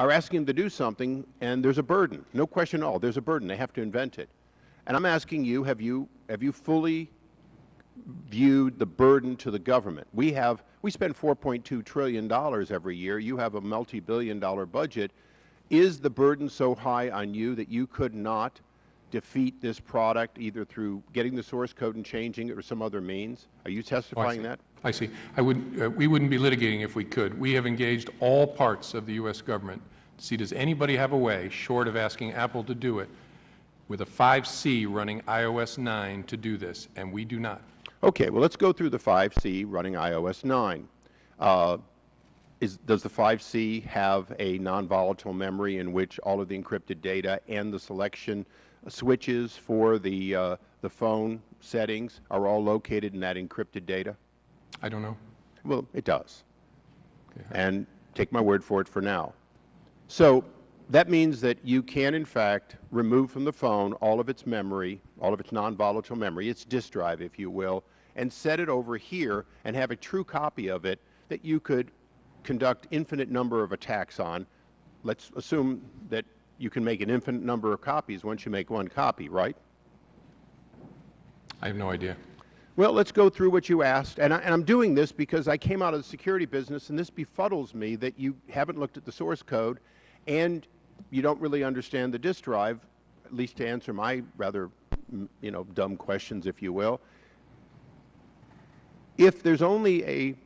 are asking them to do something, and there's a burden. No question at all. There's a burden. They have to invent it. And I'm asking you, have you fully viewed the burden to the government? We spend $4.2 trillion every year. You have a multi-billion-dollar budget. Is the burden so high on you that you could not defeat this product either through getting the source code and changing it or some other means? Are you testifying that? I see. We wouldn't be litigating if we could. We have engaged all parts of the U.S. government to see does anybody have a way, short of asking Apple to do it, with a 5C running iOS 9 to do this, and we do not. Okay, well, let's go through the 5C running iOS 9. Does the 5C have a non-volatile memory in which all of the encrypted data and the selection switches for the phone settings are all located in that encrypted data? I don't know. Well, it does. Okay. And take my word for it for now. So that means that you can, in fact, remove from the phone all of its memory, all of its non-volatile memory, its disk drive, if you will, and set it over here and have a true copy of it that you could conduct infinite number of attacks on. Let's assume that you can make an infinite number of copies once you make one copy, right? I have no idea. Well, let's go through what you asked. And I'm doing this because I came out of the security business, and this befuddles me that you haven't looked at the source code and you don't really understand the disk drive, at least to answer my rather, dumb questions, if you will. If there's only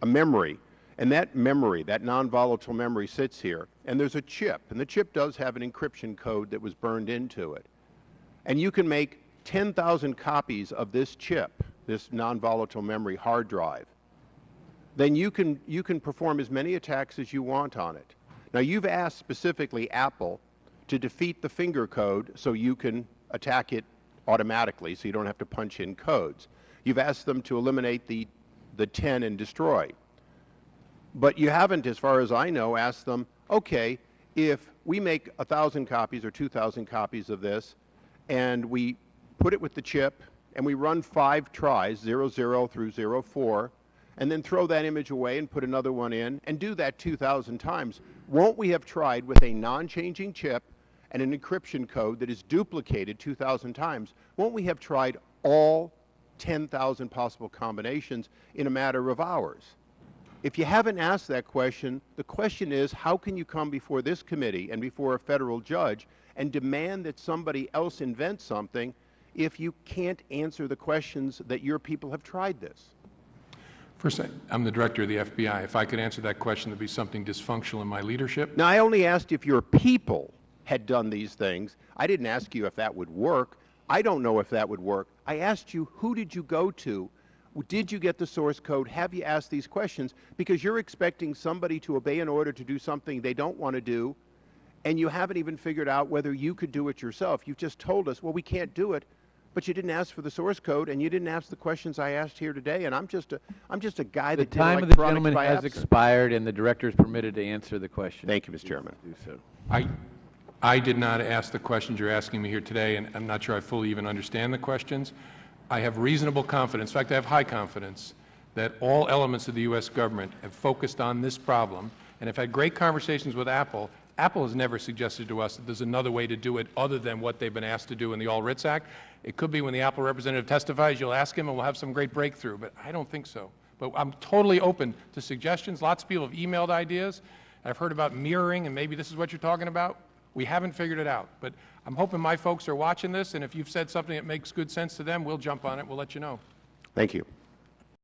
a memory, and that memory, that non-volatile memory sits here, and there's a chip, and the chip does have an encryption code that was burned into it, and you can make 10,000 copies of this chip, this non-volatile memory hard drive, then you can perform as many attacks as you want on it. Now, you've asked specifically Apple to defeat the finger code so you can attack it automatically, so you don't have to punch in codes. You've asked them to eliminate the 10 and destroy. But you haven't, as far as I know, asked them, okay, if we make 1,000 copies or 2,000 copies of this, and we put it with the chip, and we run 5 tries, 00 through 04, and then throw that image away and put another one in, and do that 2,000 times, won't we have tried with a non-changing chip and an encryption code that is duplicated 2,000 times, won't we have tried all 10,000 possible combinations in a matter of hours? If you haven't asked that question, the question is, how can you come before this committee and before a federal judge and demand that somebody else invent something if you can't answer the questions that your people have tried this? First, I'm the director of the FBI. If I could answer that question, there'd be something dysfunctional in my leadership. Now, I only asked if your people had done these things. I didn't ask you if that would work. I don't know if that would work. I asked you, who did you go to? Did you get the source code? Have you asked these questions? Because you're expecting somebody to obey an order to do something they don't want to do, and you haven't even figured out whether you could do it yourself. You've just told us, well, we can't do it, but you didn't ask for the source code, and you didn't ask the questions I asked here today, and I'm just a guy that did electronics by accident. The time of the gentleman has expired, and the director is permitted to answer the question. Thank you, Mr. Chairman. Do so. I did not ask the questions you're asking me here today, and I'm not sure I fully even understand the questions. I have reasonable confidence, in fact, I have high confidence, that all elements of the U.S. government have focused on this problem and have had great conversations with Apple. Apple has never suggested to us that there's another way to do it other than what they've been asked to do in the All Writs Act. It could be when the Apple representative testifies, you'll ask him and we'll have some great breakthrough, but I don't think so. But I'm totally open to suggestions. Lots of people have emailed ideas. I've heard about mirroring, and maybe this is what you're talking about. We haven't figured it out, but I'm hoping my folks are watching this, and if you've said something that makes good sense to them, we'll jump on it. We'll let you know. Thank you.